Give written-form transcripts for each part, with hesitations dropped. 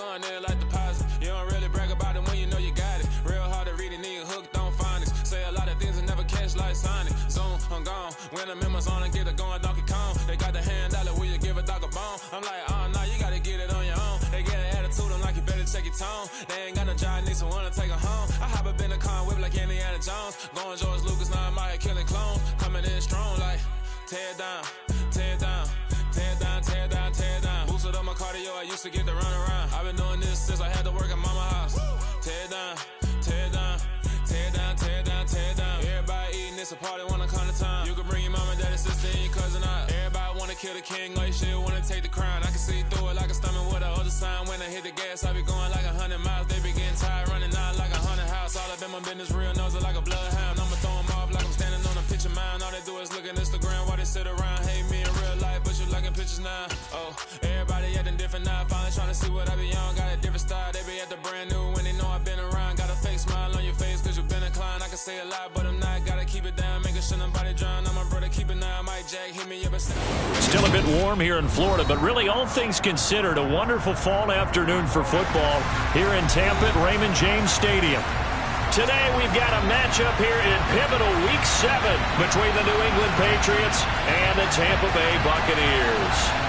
gun there like deposit. You don't really brag about it when you know you got it. Real hard to read a nigga hooked on phonics. Say a lot of things and never catch like Sonic. Zoom, I'm gone. When the members on and get it going Donkey Kong. They got the hand dollar, will you give a dog a bone? I'm like, oh no, you gotta get it on your own. They get an attitude, I'm like, you better check your tone. They ain't got no job, need someone to take her home. I hop up in the car and whip like Indiana Jones. Going George Lucas, now I'm out here killing clones. Coming in strong like, tear down, tear down, tear down, tear down, tear down. Boosted up my cardio, I used to get to run around. I've been doing this since I had to work at mama house. Tear down, tear down, tear down, tear down, tear down. Everybody eating, it's a party, wanna come to time. You can bring your mama, daddy, sister, and your cousin out. Everybody wanna kill the king, like shit, wanna take the crown. I can see through it like a stomach with a other sign. When I hit the gas, I be going like 100 miles. They be getting tired, running out like 100 house. All up in my business, real nose like a bloodhound. I'ma throw them off like I'm standing on a picture mound. All they do is look at Instagram while they sit around. Hate me in real life, but you liking pictures now. Oh, everybody acting different now. Finally trying to see what I be on. Got a different style, they be at the brand new when they know I've been around. Got a fake smile on your face cause you been inclined. I can say a lot, but I'm not. Gotta keep it down, making sure nobody drown. I'm my brother, keep it now. Mike Jack, hit me up and still a bit warm here in Florida, but really all things considered, a wonderful fall afternoon for football here in Tampa at Raymond James Stadium. Today we've got a matchup here in pivotal Week 7 between the New England Patriots and the Tampa Bay Buccaneers.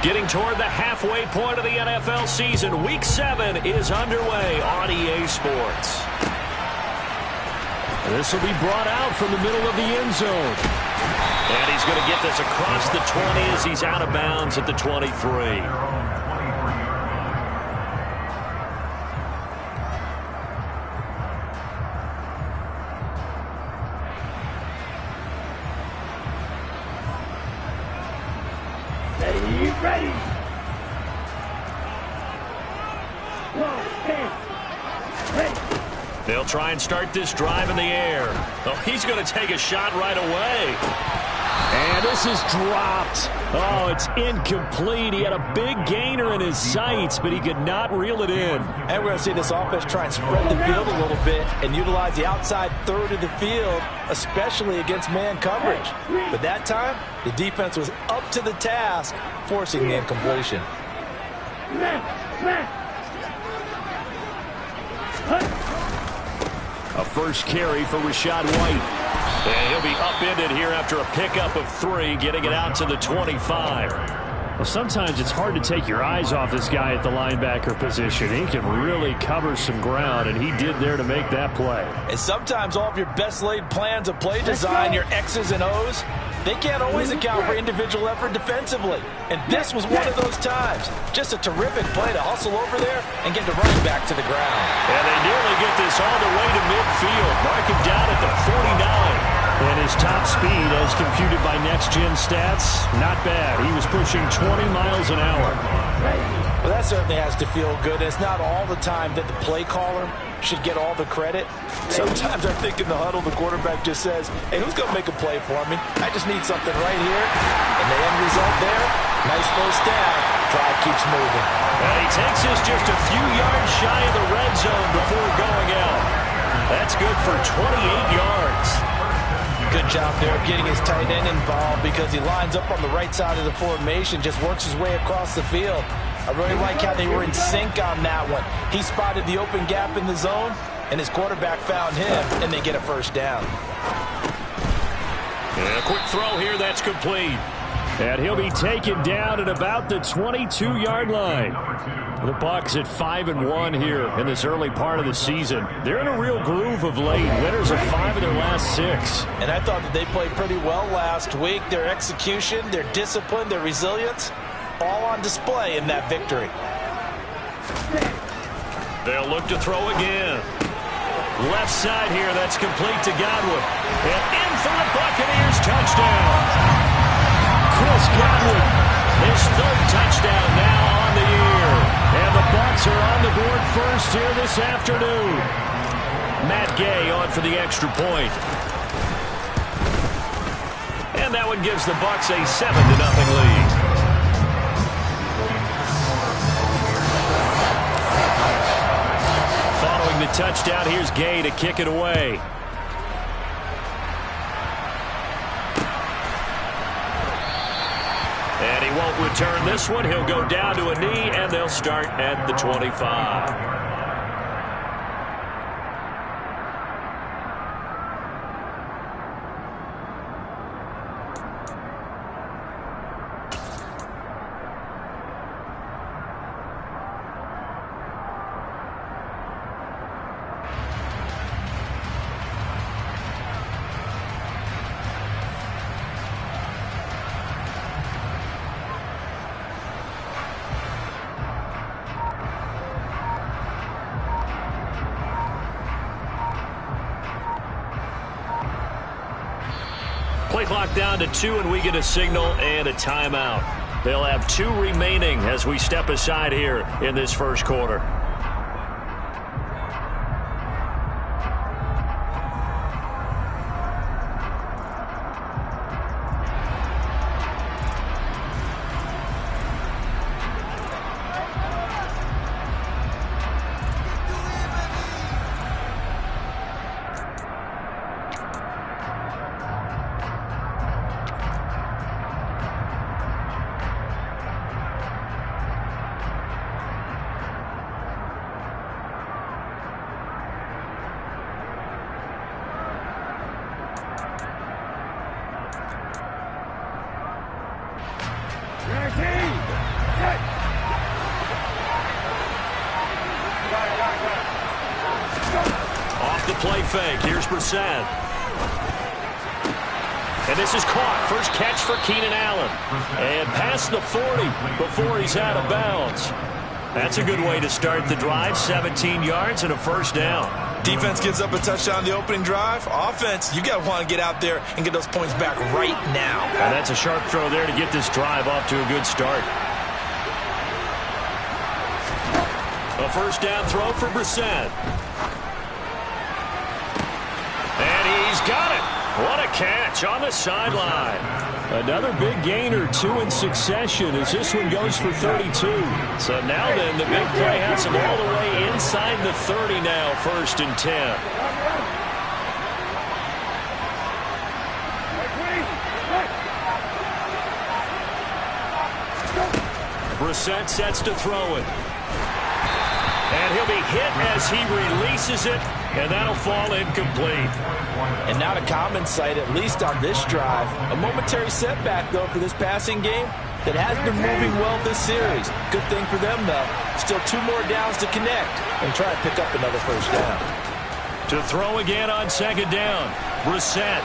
Getting toward the halfway point of the NFL season, Week 7 is underway on EA Sports. This will be brought out from the middle of the end zone. And he's going to get this across the 20 as he's out of bounds at the 23. Ready. They'll try and start this drive in the air. Oh, he's going to take a shot right away. And this is dropped. Oh, it's incomplete. He had a big gainer in his sights, but he could not reel it in. And we're going to see this offense try and spread the field a little bit and utilize the outside third of the field, especially against man coverage. But that time, the defense was up to the task, forcing the incompletion. A first carry for Rachaad White. And he'll be upended here after a pickup of 3, getting it out to the 25. Well, sometimes it's hard to take your eyes off this guy at the linebacker position. He can really cover some ground, and he did there to make that play. And sometimes all of your best laid plans of play design, your X's and O's, they can't always account for individual effort defensively. And this was one of those times. Just a terrific play to hustle over there and get the running back to the ground. And they nearly get this all the way to midfield. Mark him down at the 49. And his top speed, as computed by Next Gen Stats, not bad. He was pushing 20 miles an hour. Well, that certainly has to feel good. It's not all the time that the play caller should get all the credit. Sometimes I think in the huddle, the quarterback just says, hey, who's going to make a play for me? I just need something right here. And the end result there, nice first down. Drive keeps moving. And he takes this just a few yards shy of the red zone before going out. That's good for 28 yards. Good job there of getting his tight end involved because he lines up on the right side of the formation, just works his way across the field. I really like how they were in sync on that one. He spotted the open gap in the zone, and his quarterback found him, and they get a first down. And a quick throw here, that's complete. And he'll be taken down at about the 22-yard line. The Bucs at 5-1 here in this early part of the season. They're in a real groove of late. Winners of 5 of their last 6. And I thought that they played pretty well last week. Their execution, their discipline, their resilience, all on display in that victory. They'll look to throw again. Left side here, that's complete to Godwin. And in for the Buccaneers, touchdown. Chris Godwin, his 3rd touchdown now on the year. And the Bucs are on the board first here this afternoon. Matt Gay on for the extra point. And that one gives the Bucs a 7-0 lead. touchdown. Here's Gay to kick it away. And he won't return this one. He'll go down to a knee, and they'll start at the 25. Play clock down to 2, and we get a signal and a timeout. They'll have 2 remaining as we step aside here in this first quarter. Off the play fake. Here's Brissett. And this is caught. First catch for Keenan Allen. And past the 40 before he's out of bounds. That's a good way to start the drive. 17 yards and a first down. Defense gives up a touchdown the opening drive. Offense, you got to want to get out there and get those points back right now. And that's a sharp throw there to get this drive off to a good start. A first down throw for Brissett. And he's got it. What a catch on the sideline. Another big gainer, 2 in succession as this one goes for 32. So now then, the big play has him all the way inside the 30 now, 1st and 10. Brissett sets to throw it. And he'll be hit as he releases it, and that'll fall incomplete. And not a common sight, at least on this drive. A momentary setback, though, for this passing game that has been moving well this series. Good thing for them, though. Still 2 more downs to connect and try to pick up another first down. To throw again on 2nd down, Brissett.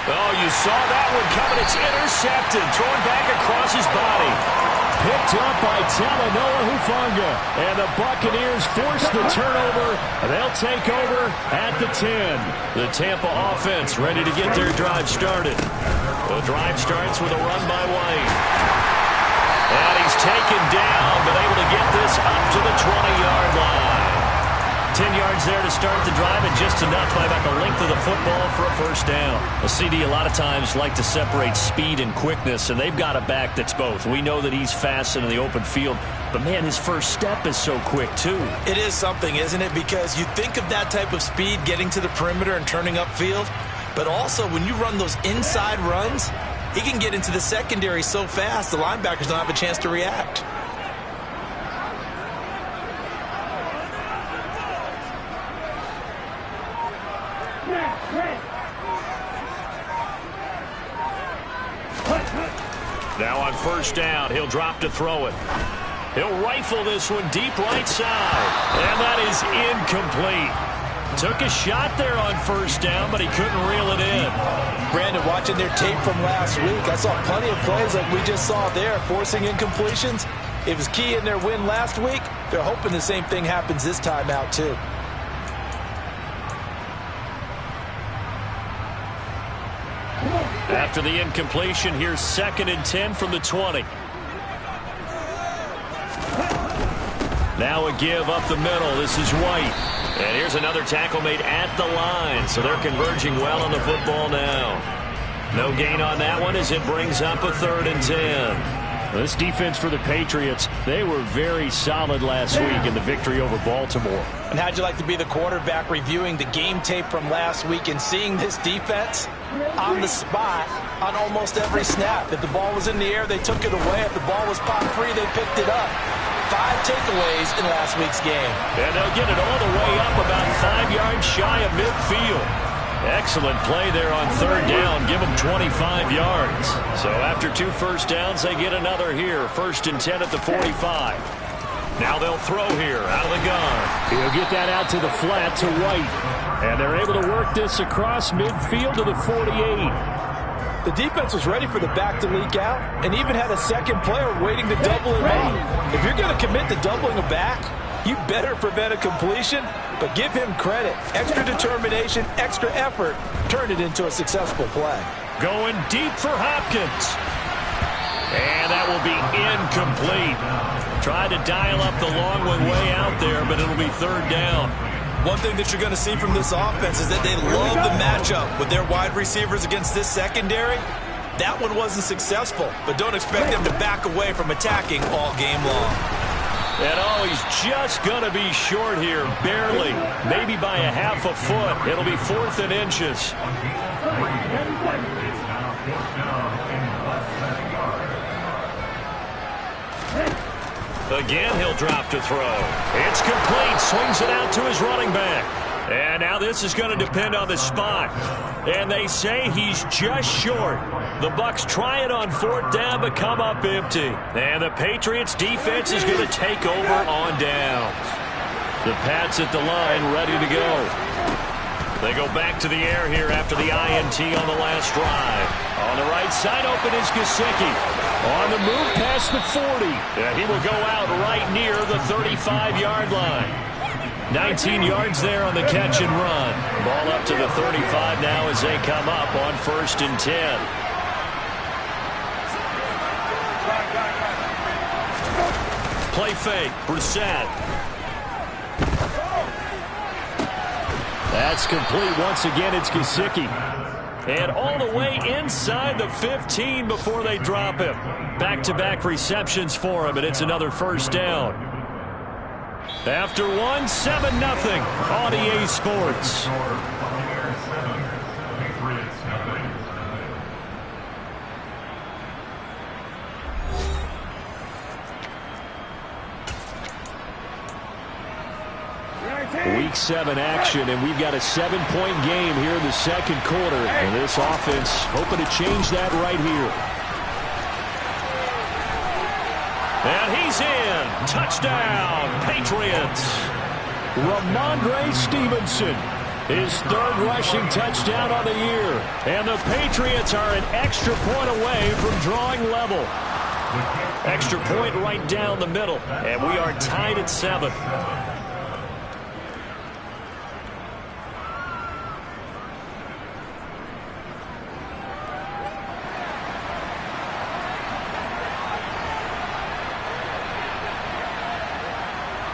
Oh, you saw that one coming. It's intercepted. Thrown back across his body. Picked up by Talanoa Hufanga. And the Buccaneers force the turnover. They'll take over at the 10. The Tampa offense ready to get their drive started. The drive starts with a run by White. And he's taken down, but able to get this up to the 20-yard line. 10 yards there to start the drive, and just enough by about the length of the football for a first down. A CD a lot of times like to separate speed and quickness, and they've got a back that's both. We know that he's fast in the open field, but, man, his first step is so quick, too. It is something, isn't it? Because you think of that type of speed getting to the perimeter and turning upfield, but also when you run those inside runs, he can get into the secondary so fast the linebackers don't have a chance to react. Now on first down, he'll drop to throw it. He'll rifle this one deep right side. And that is incomplete. Took a shot there on first down, but he couldn't reel it in. Brandon, watching their tape from last week, I saw plenty of plays like we just saw there, forcing incompletions. It was key in their win last week. They're hoping the same thing happens this time out, too. After the incompletion, here's 2nd and 10 from the 20. Now a give up the middle. This is White. And here's another tackle made at the line. So they're converging well on the football now. No gain on that one as it brings up a 3rd and 10. This defense for the Patriots, they were very solid last week in the victory over Baltimore. And how'd you like to be the quarterback reviewing the game tape from last week and seeing this defense on the spot on almost every snap? If the ball was in the air, they took it away. If the ball was pop free, they picked it up. 5 takeaways in last week's game. And they'll get it all the way up about 5 yards shy of midfield. Excellent play there on 3rd down. Give them 25 yards. So after 2 first downs, they get another here. 1st and 10 at the 45. Now they'll throw here out of the gun. He'll get that out to the flat to White. And they're able to work this across midfield to the 48. The defense was ready for the back to leak out and even had a second player waiting to double him up. If you're going to commit to doubling a back, you better prevent a completion, but give him credit. Extra determination, extra effort, turned it into a successful play. Going deep for Hopkins. And that will be incomplete. Tried to dial up the long one way out there, but it'll be 3rd down. One thing that you're going to see from this offense is that they love the matchup with their wide receivers against this secondary. That one wasn't successful, but don't expect them to back away from attacking all game long. And he's just going to be short here, barely, maybe by a half a foot. It'll be 4th and inches. Again, he'll drop to throw. It's complete. Swings it out to his running back. And now this is going to depend on the spot. And they say he's just short. The Bucs try it on 4th down, but come up empty. And the Patriots defense is going to take over on downs. The Pats at the line, ready to go. They go back to the air here after the INT on the last drive. On the right side, open is Gesicki. On the move past the 40. Yeah, he will go out right near the 35-yard line. 19 yards there on the catch and run. Ball up to the 35 now as they come up on 1st and 10. Play fake. Brissett. That's complete. Once again, it's Gesicki. And all the way inside the 15 before they drop him. Back-to-back receptions for him, and it's another 1st down. After 1, 7-0 on EA Sports. Week 7 action, and we've got a 7-point game here in the 2nd quarter. And this offense hoping to change that right here. And he's in. Touchdown, Patriots. Ramondre Stevenson, his 3rd rushing touchdown on the year. And the Patriots are an extra point away from drawing level. Extra point right down the middle, and we are tied at 7.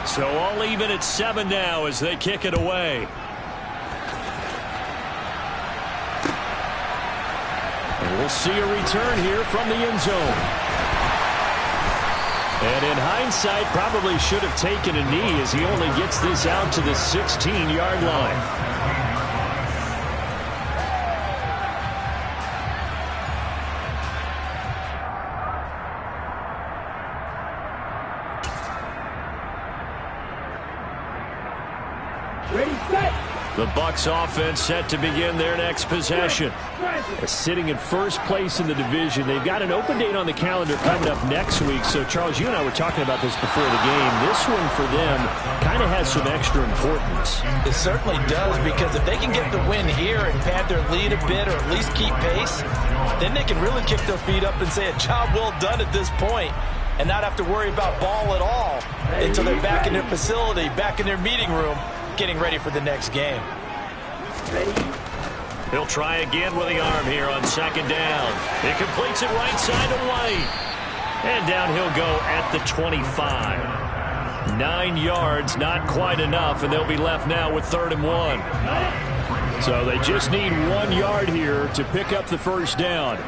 So all even at 7 now as they kick it away. And we'll see a return here from the end zone. And in hindsight, probably should have taken a knee as he only gets this out to the 16-yard line. The Bucs offense set to begin their next possession. Sitting in 1st place in the division. They've got an open date on the calendar coming up next week. So, Charles, you and I were talking about this before the game. This one for them kind of has some extra importance. It certainly does, because if they can get the win here and pad their lead a bit or at least keep pace, then they can really kick their feet up and say a job well done at this point and not have to worry about ball at all until they're back in their facility, back in their meeting room, getting ready for the next game. He'll try again with the arm here on 2nd down. He completes it right side to White. And down he'll go at the 25. 9 yards, not quite enough, and they'll be left now with 3rd and 1. So they just need 1 yard here to pick up the 1st down.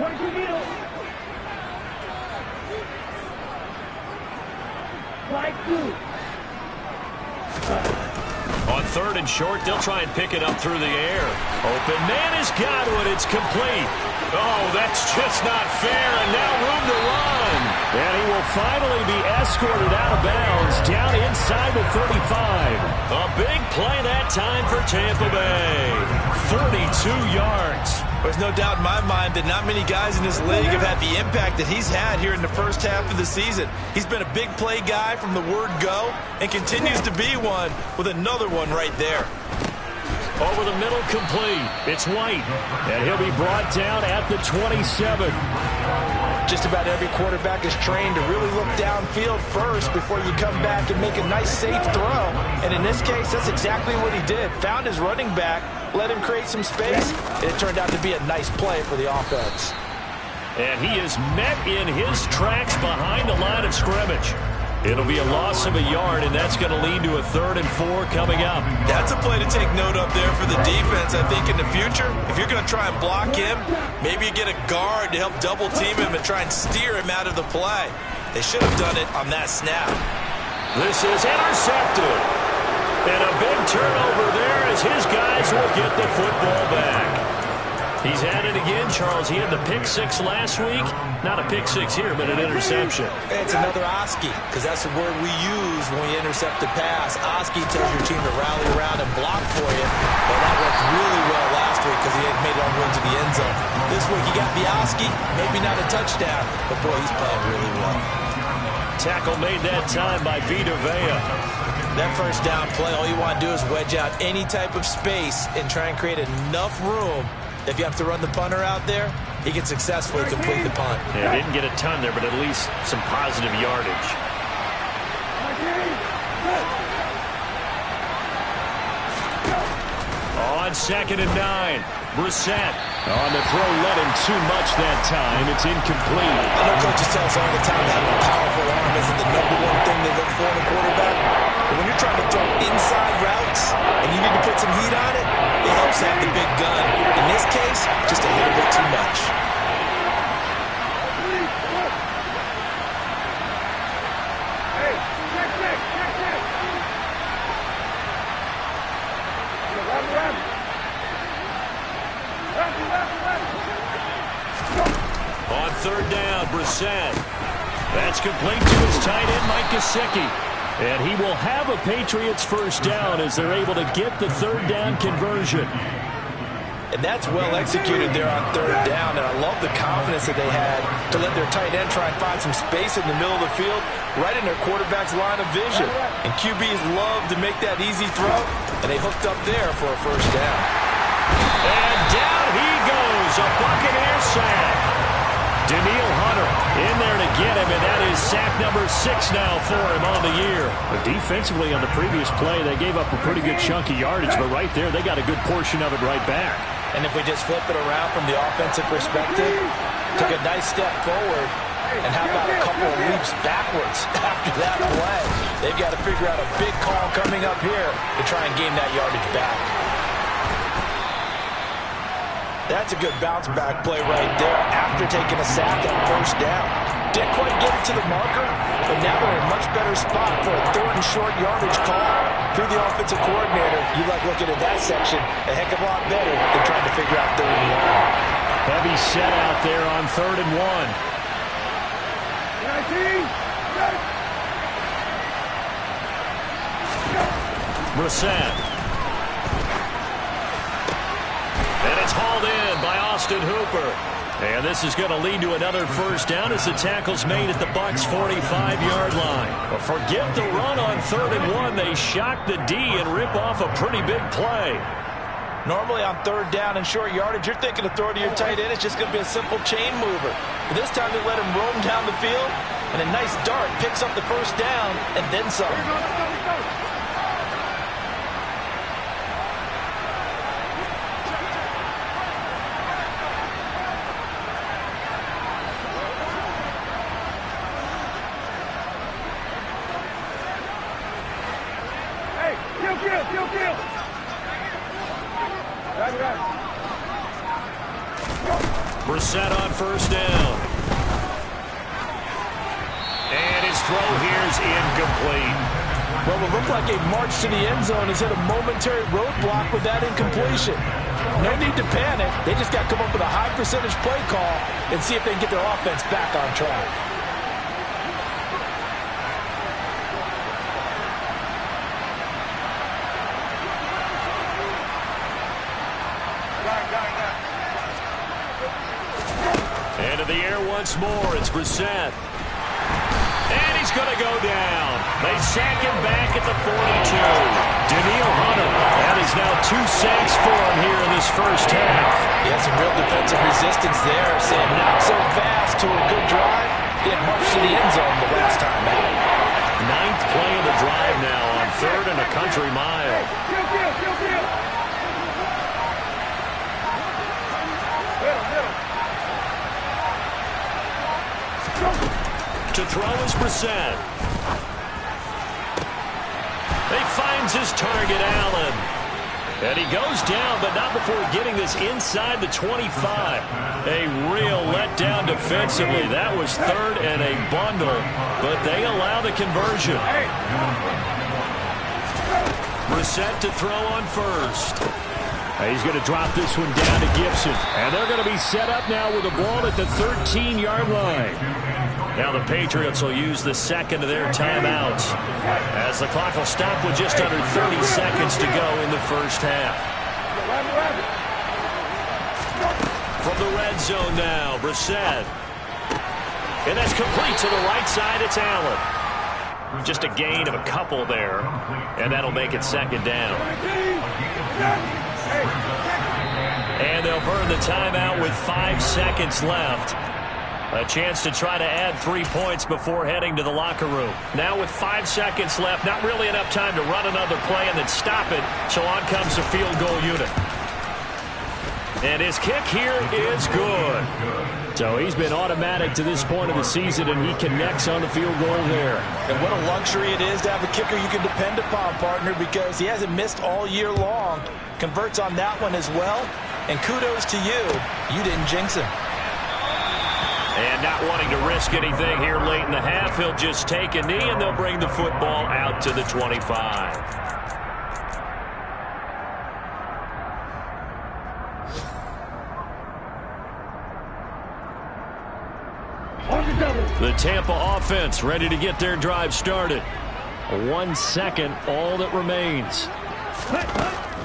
On 3rd and short, they'll try and pick it up through the air. Open man has got one. It's complete. Oh, that's just not fair, and now room to run. And he will finally be escorted out of bounds down inside the 35. A big play that time for Tampa Bay. 42 yards. There's no doubt in my mind that not many guys in this league have had the impact that he's had here in the first half of the season. He's been a big play guy from the word go and continues to be one with another one right there. Over the middle, complete. It's White, and he'll be brought down at the 27. Just about every quarterback is trained to really look downfield first before you come back and make a nice, safe throw. And in this case, that's exactly what he did. Found his running back, let him create some space, and it turned out to be a nice play for the offense. And he is met in his tracks behind the line of scrimmage. It'll be a loss of a yard, and that's going to lead to a 3rd and 4 coming up. That's a play to take note of there for the defense, I think, in the future. If you're going to try and block him, maybe you get a guard to help double-team him and try and steer him out of the play. They should have done it on that snap. This is intercepted. And a big turnover there as his guys will get the football back. He's at it again, Charles. He had the pick 6 last week. Not a pick 6 here, but an interception. It's another Oski, because that's the word we use when we intercept a pass. Oski tells your team to rally around and block for you. Well, that worked really well last week because he had made it on run to the end zone. This week he got the Oski, maybe not a touchdown, but boy, he's playing really well. Tackle made that time by Vita Vea. That first down play, all you want to do is wedge out any type of space and try and create enough room. If you have to run the punter out there, he can successfully complete the punt. Yeah, didn't get a ton there, but at least some positive yardage. On 2nd and 9, Brissett. On the throw, led him too much that time. It's incomplete. I know coaches tell us all the time that having a powerful arm isn't the #1 thing they look for in a quarterback. But when you're trying to throw inside routes and you need to put some heat on it, it helps have the big gun. In this case, just a little bit too much. On 3rd down, Brissett. That's complete to his tight end, Mike Gesicki. And he will have a Patriots first down as they're able to get the 3rd down conversion. And that's well executed there on 3rd down, and I love the confidence that they had to let their tight end try and find some space in the middle of the field, right in their quarterback's line of vision. And QBs love to make that easy throw, and they hooked up there for a first down. And down he goes, a Buccaneer sack. Daniil Hunter in there to get him, and that is sack number 6 now for him on the year. But defensively on the previous play, they gave up a pretty good chunk of yardage, but right there, they got a good portion of it right back. And if we just flip it around from the offensive perspective, took a nice step forward, and how about a couple of leaps backwards after that play? They've got to figure out a big call coming up here to try and gain that yardage back. That's a good bounce-back play right there after taking a sack on first down. Didn't quite get it to the marker, but now they're in a much better spot for a 3rd and short yardage call. Through the offensive coordinator, you like looking at that section a heck of a lot better than trying to figure out 3rd and 1. Heavy set out there on 3rd and 1. Brissett. And it's hauled in by Austin Hooper. And this is going to lead to another first down as the tackle's made at the Bucs' 45-yard line. But forget the run on 3rd and 1. They shock the D and rip off a pretty big play. Normally on 3rd down and short yardage, you're thinking to throw to your tight end. It's just going to be a simple chain mover. But this time they let him roam down the field, and a nice dart picks up the first down and then some. Brissett on first down. And his throw here is incomplete. like a march to the end zone has hit a momentary roadblock with that incompletion. No need to panic. They just got to come up with a high percentage play call and see if they can get their offense back on track. Into the air once more. It's Brissett. And he's going to go down. They sack him back at the 42. Daniil Hunter. That is now 2 sacks for him here in this first half. Yeah, some real defensive resistance there. Saying not so fast to a good drive. Didn't march to the end zone the last time out. 9th play of the drive now on 3rd and a country mile. To throw is Brissett. He finds his target, Allen. And he goes down, but not before getting this inside the 25. A real letdown defensively. That was 3rd and a bundle, but they allow the conversion. Brissett to throw on 1st. He's going to drop this one down to Gibson. And they're going to be set up now with the ball at the 13-yard line. Now the Patriots will use the second of their timeouts as the clock will stop with just under 30 seconds to go in the first half. From the red zone now, Brissett. And that's complete to the right side. It's Allen. Just a gain of a couple there, and that'll make it 2nd down. And they'll burn the timeout with 5 seconds left. A chance to try to add 3 points before heading to the locker room. Now with 5 seconds left, not really enough time to run another play and then stop it. So on comes the field goal unit. And his kick here is good. So he's been automatic to this point of the season, and he connects on the field goal there. And what a luxury it is to have a kicker you can depend upon, partner, because he hasn't missed all year long. Converts on that one as well. And kudos to you. You didn't jinx him. And not wanting to risk anything here late in the half, he'll just take a knee, and they'll bring the football out to the 25. The Tampa offense ready to get their drive started. 1 second, all that remains.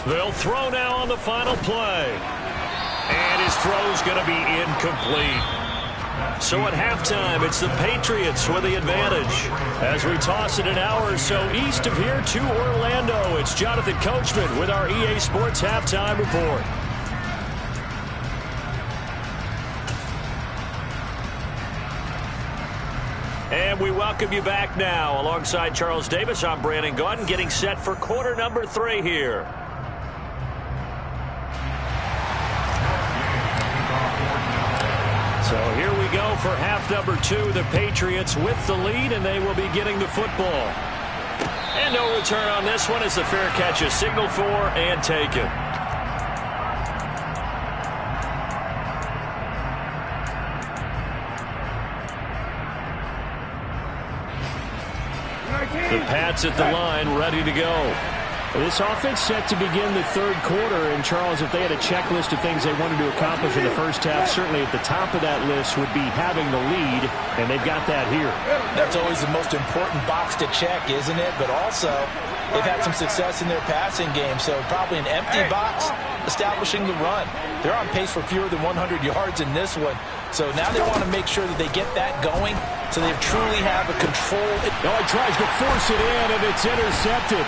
They'll throw now on the final play. And his throw's going to be incomplete. So at halftime, it's the Patriots with the advantage. As we toss it an hour or so east of here to Orlando, it's Jonathan Coachman with our EA Sports Halftime Report. And we welcome you back now. Alongside Charles Davis, I'm Brandon Gaudin, getting set for quarter number 3 here. So here we go for half number 2. The Patriots with the lead, and they will be getting the football. And no return on this one as the fair catch is signaled for and taken. The Pats at the line, ready to go. This offense set to begin the 3rd quarter, and Charles, if they had a checklist of things they wanted to accomplish in the first half, certainly at the top of that list would be having the lead, and they've got that here. That's always the most important box to check, isn't it? But also, they've had some success in their passing game, so probably an empty box establishing the run. They're on pace for fewer than 100 yards in this one, so now they want to make sure that they get that going so they truly have a control. Oh, he tries to force it in, and it's intercepted.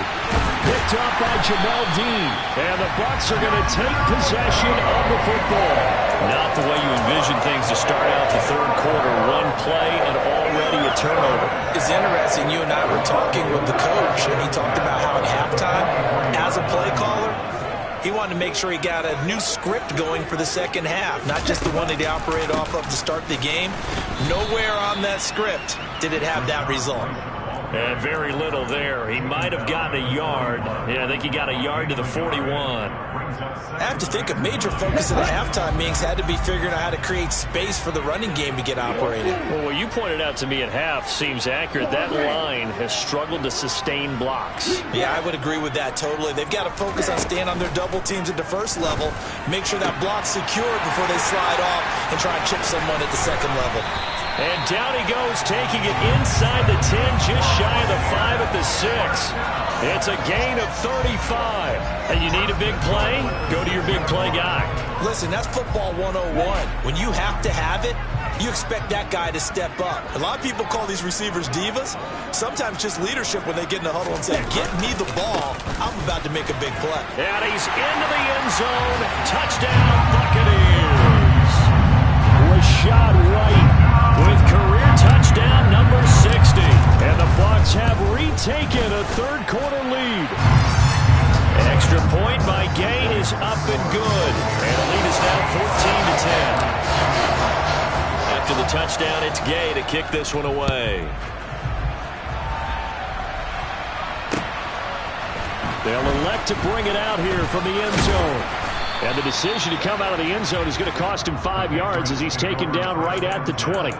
Picked up by Jamel Dean. And the Bucs are going to take possession of the football. Not the way you envision things to start out the 3rd quarter. 1 play and already a turnover. It's interesting. You and I were talking with the coach, and he talked about how at halftime, as a play caller, he wanted to make sure he got a new script going for the second half, not just the one that he operated off of to start the game. Nowhere on that script did it have that result. And very little there. He might have gotten a yard. Yeah, I think he got a yard to the 41. I have to think a major focus in the halftime meetings had to be figuring out how to create space for the running game to get operated. Well, what you pointed out to me at half seems accurate. That line has struggled to sustain blocks. Yeah, I would agree with that totally. They've got to focus on staying on their double teams at the first level, make sure that block's secured before they slide off and try and chip someone at the second level. And down he goes, taking it inside the 10, just shy of the 5 at the 6. It's a gain of 35. And you need a big play? Go to your big play guy. Listen, that's football 101. When you have to have it, you expect that guy to step up. A lot of people call these receivers divas. Sometimes just leadership when they get in the huddle and say, get me the ball. I'm about to make a big play. And he's into the end zone. Touchdown, Buccaneers. Rashad White with career touchdown number 60. And the Bucs have retaken a third-quarter lead. An extra point by Gay is up and good. And the lead is now 14-10. After the touchdown, it's Gay to kick this one away. They'll elect to bring it out here from the end zone. And the decision to come out of the end zone is going to cost him 5 yards as he's taken down right at the 20.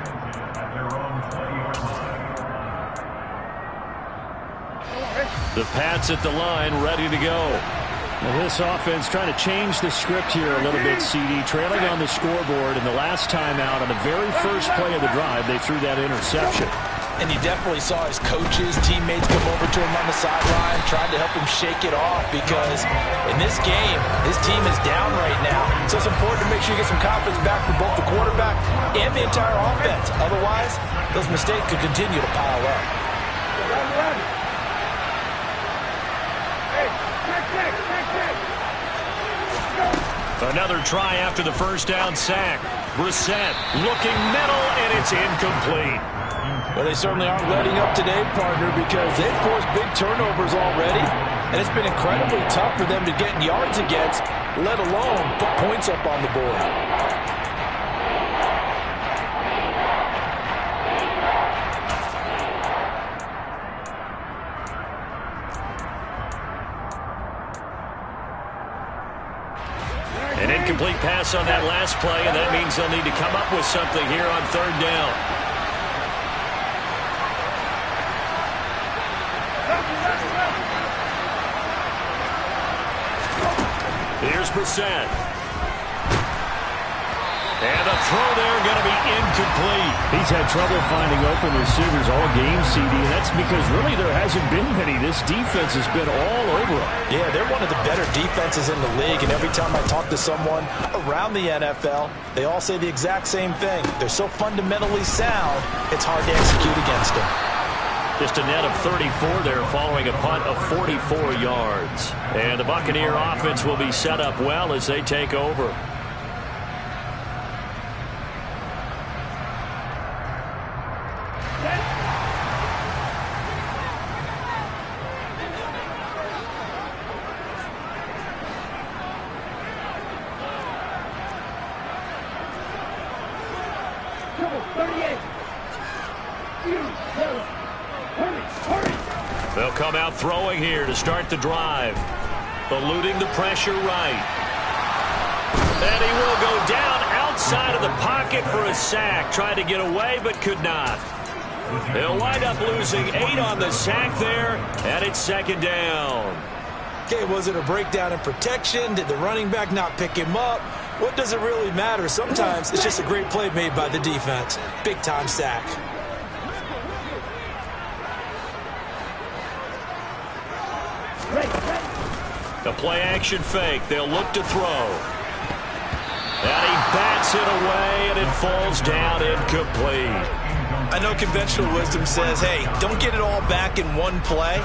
The Pats at the line, ready to go. Now this offense trying to change the script here a little bit, CD. Trailing on the scoreboard, and the last time out on the very first play of the drive, they threw that interception. And you definitely saw his coaches, teammates come over to him on the sideline, trying to help him shake it off because in this game, his team is down right now. So it's important to make sure you get some confidence back for both the quarterback and the entire offense. Otherwise, those mistakes could continue to pile up. Another try after the first down sack. Brissett looking middle, and it's incomplete. Well, they certainly aren't letting up today, partner, because they've forced big turnovers already, and it's been incredibly tough for them to get yards against, let alone put points up on the board. An incomplete pass on that last play, and that means they'll need to come up with something here on third down. Here's Brissett. And the throw there going to be incomplete. He's had trouble finding open receivers all game, CD, and that's because really there hasn't been many. This defense has been all over them. Yeah, they're one of the better defenses in the league, and every time I talk to someone around the NFL, they all say the exact same thing. They're so fundamentally sound, it's hard to execute against them. Just a net of 34 there following a punt of 44 yards. And the Buccaneer offense will be set up well as they take over. They'll come out throwing here to start the drive. Eluding the pressure right. And he will go down outside of the pocket for a sack. Tried to get away but could not. They'll wind up losing 8 on the sack there, and it's second down. Okay, was it a breakdown in protection? Did the running back not pick him up? What does it really matter? Sometimes it's just a great play made by the defense. Big-time sack. A play-action fake. They'll look to throw. And he bats it away, and it falls down incomplete. I know conventional wisdom says, hey, don't get it all back in one play.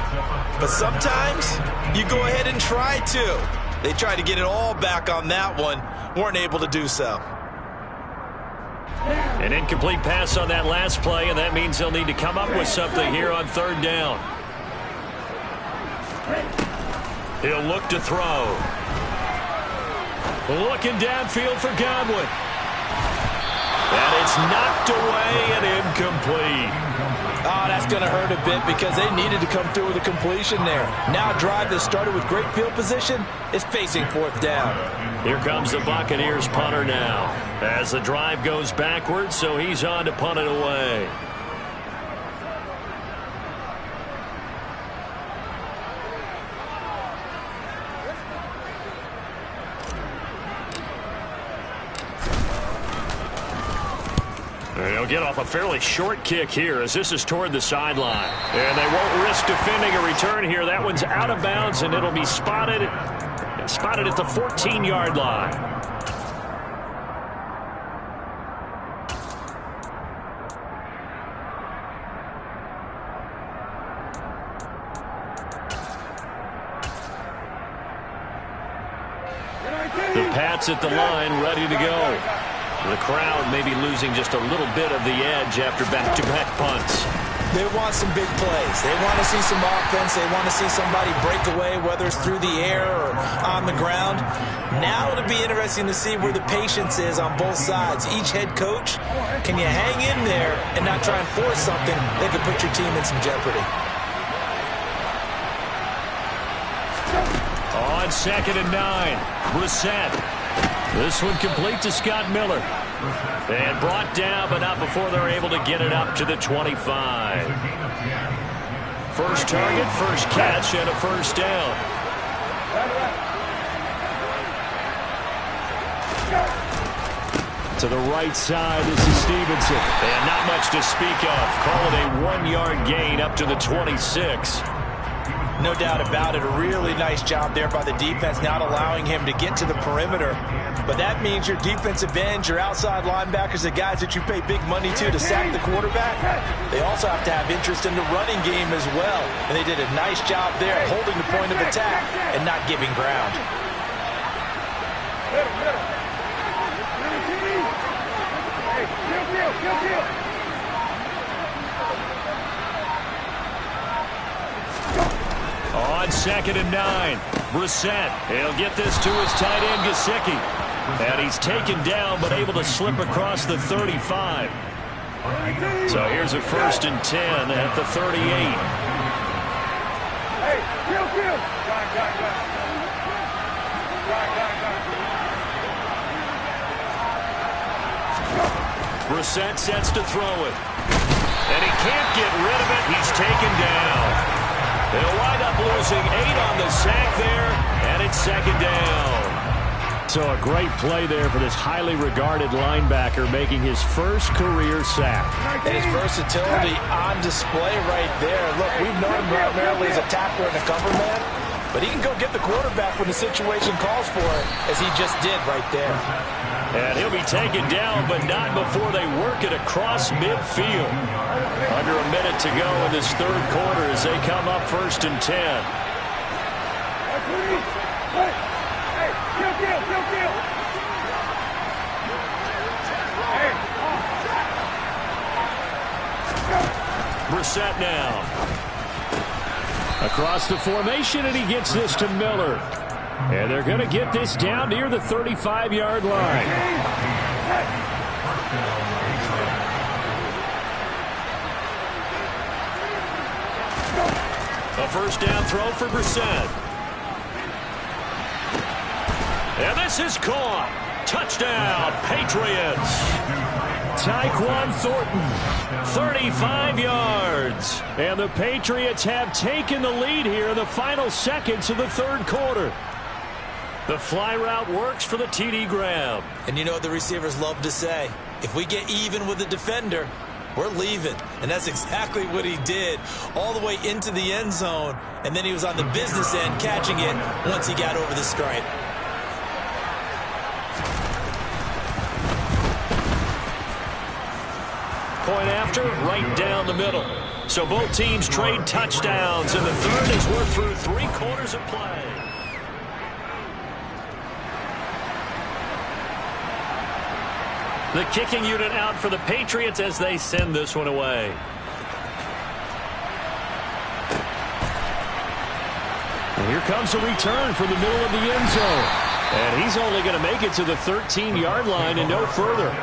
But sometimes you go ahead and try to. They tried to get it all back on that one. Weren't able to do so. An incomplete pass on that last play, and that means they'll need to come up with something here on third down. He'll look to throw. Looking downfield for Godwin. And it's knocked away and incomplete. Oh, that's going to hurt a bit because they needed to come through with a completion there. Now a drive that started with great field position is facing fourth down. Here comes the Buccaneers punter now. As the drive goes backwards, so he's on to punt it away. They'll get off a fairly short kick here as this is toward the sideline. And they won't risk defending a return here. That one's out of bounds, and it'll be spotted at the 14-yard line. The Pats at the line, ready to go. The crowd may be losing just a little bit of the edge after back-to-back punts. They want some big plays. They want to see some offense. They want to see somebody break away, whether it's through the air or on the ground. Now it'll be interesting to see where the patience is on both sides. Each head coach, can you hang in there and not try and force something that could put your team in some jeopardy? On 2nd and 9, Brissett. This one complete to Scott Miller. And brought down, but not before they're able to get it up to the 25. First target, first catch, and a first down. To the right side, this is Stevenson. And not much to speak of. Call it a 1-yard gain up to the 26. No doubt about it. A really nice job there by the defense, not allowing him to get to the perimeter. But that means your defensive ends, your outside linebackers, the guys that you pay big money to sack the quarterback, they also have to have interest in the running game as well. And they did a nice job there holding the point of attack and not giving ground. On 2nd and 9, Brissett. He'll get this to his tight end, Gesicki. And he's taken down, but able to slip across the 35. So here's a 1st and 10 at the 38. Brissett sets to throw it. And he can't get rid of it. He's taken down. They'll wind up losing 8 on the sack there, and it's 2nd down. So a great play there for this highly regarded linebacker making his first career sack. And his versatility on display right there. Look, we've known him primarily as a tackler and a cover man, but he can go get the quarterback when the situation calls for it, as he just did right there. And he'll be taken down, but not before they work it across midfield. Under a minute to go in this 3rd quarter as they come up 1st and 10. Brissett now. Across the formation, and he gets this to Miller. And they're going to get this down near the 35-yard line. A first down throw for Brissett. And this is caught. Touchdown, Patriots. Tyquan Thornton, 35 yards. And the Patriots have taken the lead here in the final seconds of the 3rd quarter. The fly route works for the TD grab. And you know what the receivers love to say? If we get even with the defender, we're leaving. And that's exactly what he did, all the way into the end zone. And then he was on the business end catching it once he got over the stripe. Point after, right down the middle. So both teams trade touchdowns, and the 3rd as we're through 3 quarters of play. The kicking unit out for the Patriots as they send this one away. And here comes a return from the middle of the end zone. And he's only going to make it to the 13-yard line and no further.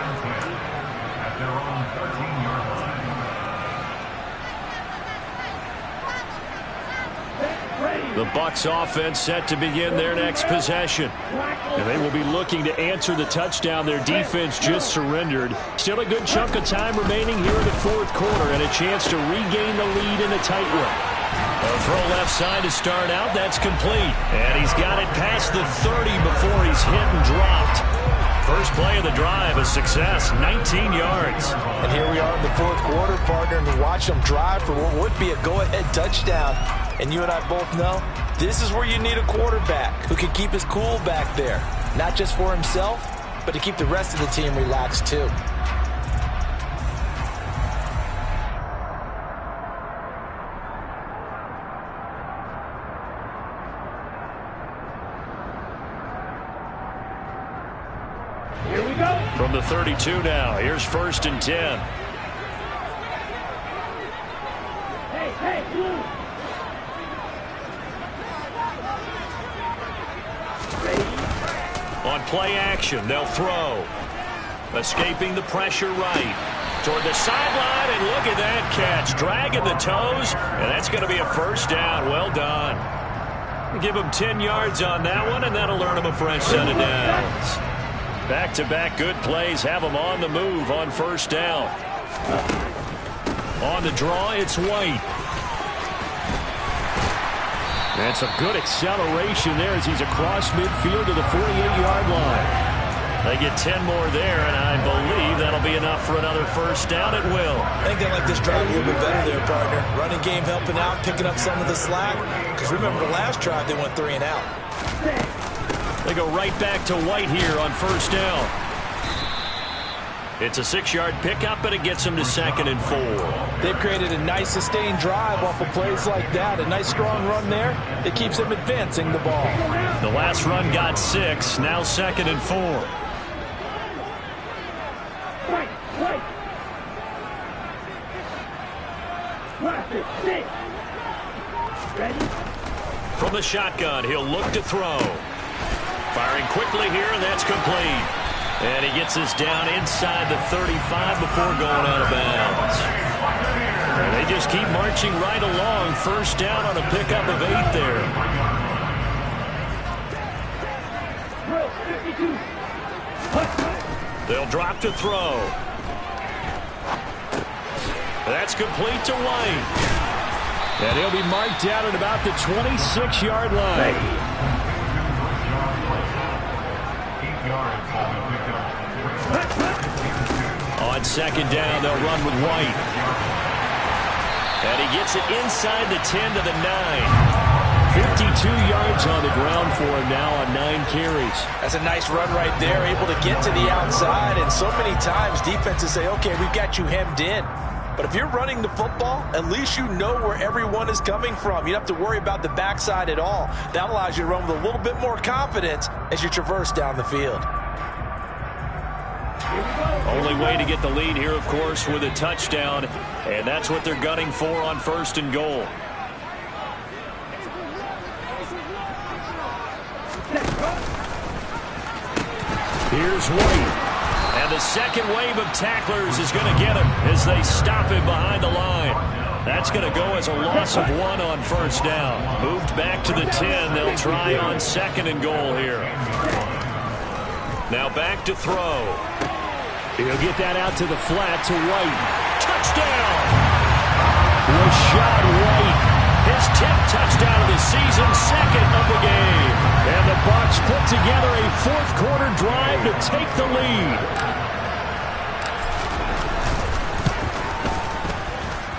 The Bucs offense set to begin their next possession. And they will be looking to answer the touchdown their defense just surrendered. Still a good chunk of time remaining here in the fourth quarter and a chance to regain the lead in a tight one. A throw left side to start out. That's complete. And he's got it past the 30 before he's hit and dropped. First play of the drive, a success, 19 yards. And here we are in the fourth quarter, partner, and we watch them drive for what would be a go-ahead touchdown. And you and I both know this is where you need a quarterback who can keep his cool back there. Not just for himself, but to keep the rest of the team relaxed too. Here we go. From the 32 now, here's 1st and 10. Hey, on play action, they'll throw. Escaping the pressure right. Toward the sideline, and look at that catch. Dragging the toes, and that's going to be a first down. Well done. Give him 10 yards on that one, and that'll earn him a fresh set of downs. Back-to-back good plays have him on the move on first down. On the draw, it's White. That's a good acceleration there as he's across midfield to the 48-yard line. They get 10 more there, and I believe that'll be enough for another first down. It will. I think they like this drive a little bit better there, partner. Running game helping out, picking up some of the slack. Because remember the last drive, they went 3 and out. They go right back to White here on first down. It's a 6-yard pickup, and it gets them to 2nd and 4. They've created a nice sustained drive off of plays like that. A nice strong run there that keeps them advancing the ball. The last run got 6, now 2nd and 4. From the shotgun, he'll look to throw. Firing quickly here, and that's complete. And he gets us down inside the 35 before going out of bounds. And they just keep marching right along. First down on a pickup of 8 there. They'll drop to throw. That's complete to White. And he'll be marked down at about the 26-yard line. On second down, they'll run with White. And he gets it inside the 10 to the 9. 52 yards on the ground for him now on 9 carries. That's a nice run right there, able to get to the outside. And so many times defenses say, okay, we've got you hemmed in. But if you're running the football, at least you know where everyone is coming from. You don't have to worry about the backside at all. That allows you to run with a little bit more confidence as you traverse down the field. Only way to get the lead here, of course, with a touchdown. And that's what they're gunning for on 1st and goal. Here's White. And the second wave of tacklers is going to get him as they stop him behind the line. That's going to go as a loss of 1 on first down. Moved back to the 10. They'll try on 2nd and goal here. Now back to throw. He'll get that out to the flat to White. Touchdown! Rashad White. His 10th touchdown of the season, 2nd of the game. And the Bucs put together a fourth quarter drive to take the lead.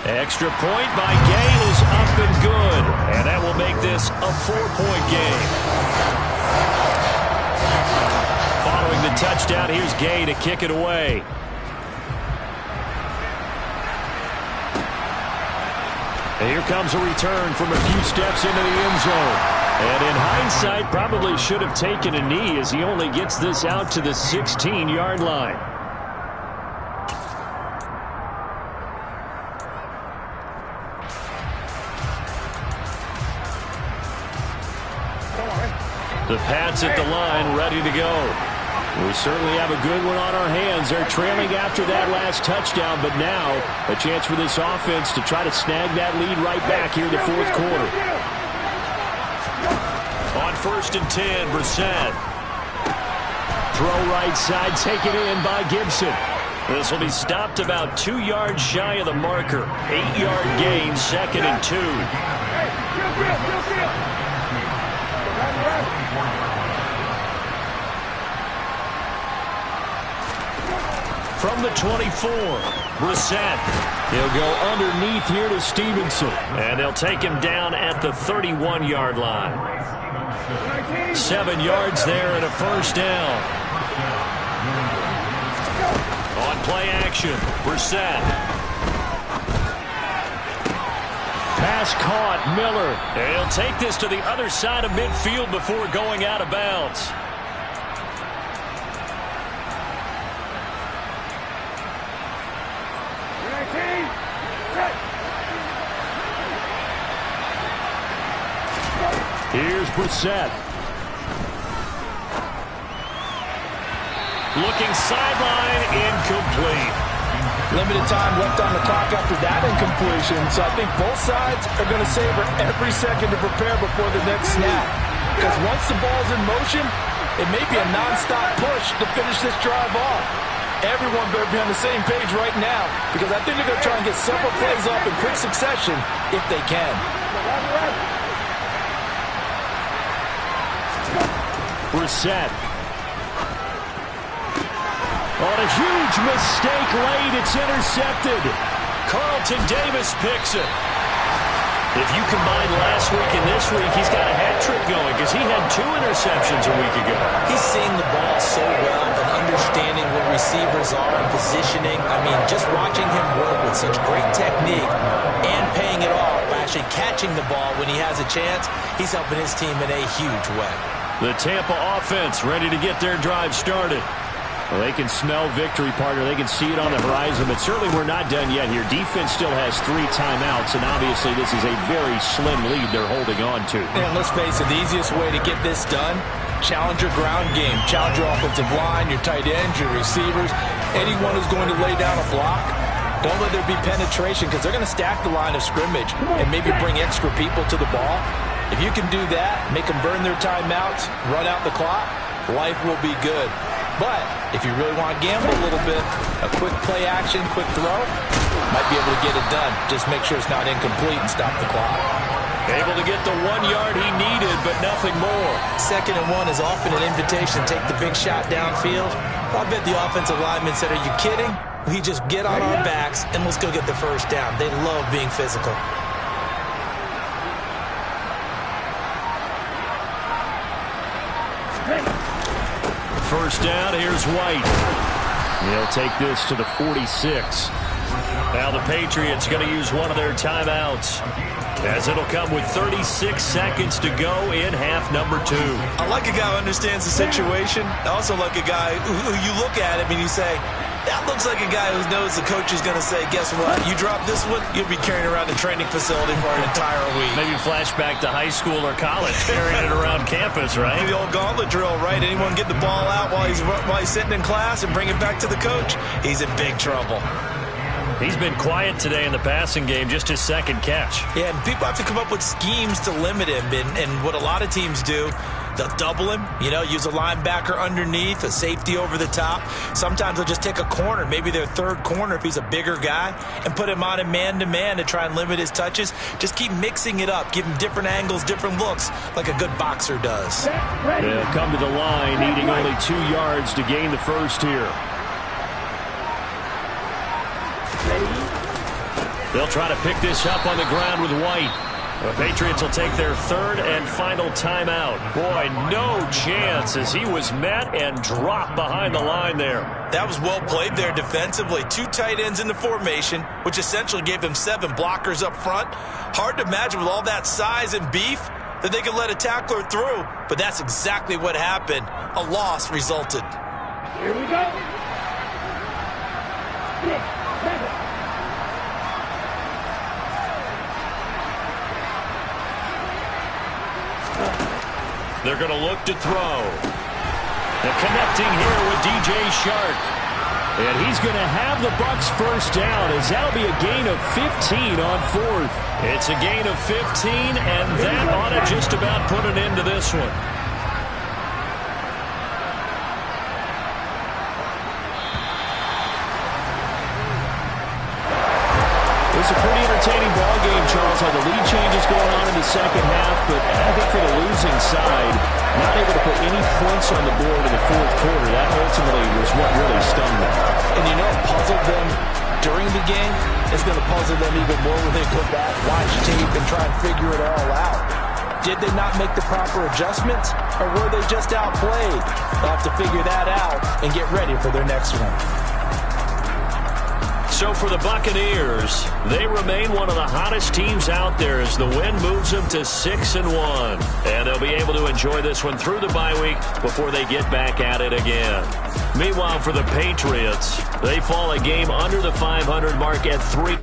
Extra point by Gay is up and good. And that will make this a 4-point game. Following the touchdown, here's Gay to kick it away. And here comes a return from a few steps into the end zone. And in hindsight, probably should have taken a knee as he only gets this out to the 16-yard line. The Pats at the line, ready to go. We certainly have a good one on our hands. They're trailing after that last touchdown, but now a chance for this offense to try to snag that lead right back here in the fourth quarter. 1st and 10. Brissett. Throw right side, taken in by Gibson. This will be stopped about 2 yards shy of the marker. 8-yard gain, 2nd and 2. From the 24, Brissett. He'll go underneath here to Stevenson. And they'll take him down at the 31-yard line. 7 yards there and a 1st down. On play action, Brissett. Pass caught, Miller. And he'll take this to the other side of midfield before going out of bounds. Here's Brissett. Looking sideline, incomplete. Limited time left on the clock after that incompletion, so I think both sides are going to savor every second to prepare before the next snap. Because once the ball's in motion, it may be a nonstop push to finish this drive off. Everyone better be on the same page right now, because I think they're going to try and get several plays off in quick succession if they can. Brissett. On a huge mistake late, it's intercepted. Carlton Davis picks it. If you combine last week and this week, he's got a hat trick going because he had 2 interceptions a week ago. He's seeing the ball so well and understanding where receivers are and positioning. I mean, just watching him work with such great technique and paying it off by actually catching the ball when he has a chance, he's helping his team in a huge way. The Tampa offense ready to get their drive started. Well, they can smell victory, partner. They can see it on the horizon, but certainly we're not done yet here. Defense still has 3 timeouts, and obviously this is a very slim lead they're holding on to. And let's face it, the easiest way to get this done, challenge your ground game. Challenge your offensive line, your tight ends, your receivers, anyone who's going to lay down a block. Don't let there be penetration because they're going to stack the line of scrimmage and maybe bring extra people to the ball. If you can do that, make them burn their timeouts, run out the clock, life will be good. But if you really want to gamble a little bit, a quick play action, quick throw, might be able to get it done. Just make sure it's not incomplete and stop the clock. Able to get the 1 yard he needed, but nothing more. 2nd and 1 is often an invitation to take the big shot downfield. I bet the offensive lineman said, are you kidding? We just get on our backs and let's go get the 1st down. They love being physical. First down, here's White. They'll take this to the 46. Now the Patriots going to use one of their timeouts, as it'll come with 36 seconds to go in half number 2. I like a guy who understands the situation. I also like a guy who you look at him and you say, that looks like a guy who knows the coach is going to say, guess what? You drop this one, you'll be carrying around the training facility for an entire week. Maybe flashback to high school or college, carrying it around campus, right? The old gauntlet drill, right? Anyone get the ball out while he's sitting in class and bring it back to the coach? He's in big trouble. He's been quiet today in the passing game, just his 2nd catch. Yeah, and people have to come up with schemes to limit him. And what a lot of teams do, they'll double him, use a linebacker underneath, a safety over the top. Sometimes they'll just take a corner, maybe their 3rd corner if he's a bigger guy, and put him on a man-to-man to try and limit his touches. Just keep mixing it up, give him different angles, different looks, like a good boxer does. They'll come to the line, needing only 2 yards to gain the 1st here. They'll try to pick this up on the ground with White. The Patriots will take their 3rd and final timeout. Boy, no chance as he was met and dropped behind the line there. That was well played there defensively. 2 tight ends in the formation, which essentially gave them 7 blockers up front. Hard to imagine with all that size and beef that they could let a tackler through, but that's exactly what happened. A loss resulted. Here we go. They're going to look to throw. They're connecting here with DJ Shark. And he's going to have the Bucs first down, as that'll be a gain of 15 on fourth. It's a gain of 15, and that ought to just about put an end to this one. It's a pretty entertaining ball game, Charles, how the lead changes going on in the second half, but I think for the losing side, not able to put any points on the board in the fourth quarter. That ultimately was what really stung them. And you know what puzzled them during the game? It's going to puzzle them even more when they go back, watch tape, and try and figure it all out. Did they not make the proper adjustments, or were they just outplayed? They'll have to figure that out and get ready for their next one. So for the Buccaneers, they remain one of the hottest teams out there as the win moves them to 6-1. And they'll be able to enjoy this one through the bye week before they get back at it again. Meanwhile, for the Patriots, they fall a game under the 500 mark at 3.